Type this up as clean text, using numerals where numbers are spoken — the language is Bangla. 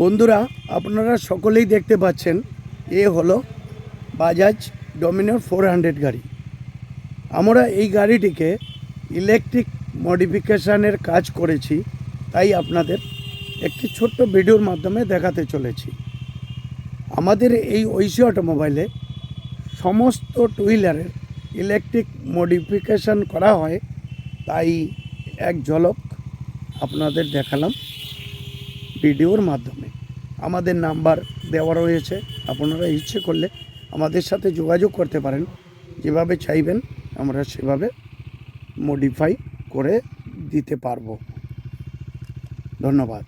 বন্ধুরা, আপনারা সকলেই দেখতে পাচ্ছেন এ হলো বাজাজ ডমিনার 400 গাড়ি। আমরা এই গাড়িটিকে ইলেকট্রিক মডিফিকেশানের কাজ করেছি, তাই আপনাদের একটি ছোট্ট ভিডিওর মাধ্যমে দেখাতে চলেছি। আমাদের এই ঐশী অটোমোবাইলে সমস্ত টু হুইলারের ইলেকট্রিক মডিফিকেশান করা হয়, তাই এক ঝলক আপনাদের দেখালাম ভিডিওর মাধ্যমে। আমাদের নাম্বার দেওয়া রয়েছে, আপনারা ইচ্ছে করলে আমাদের সাথে যোগাযোগ করতে পারেন। যেভাবে চাইবেন আমরা সেভাবে মডিফাই করে দিতে পারবো। ধন্যবাদ।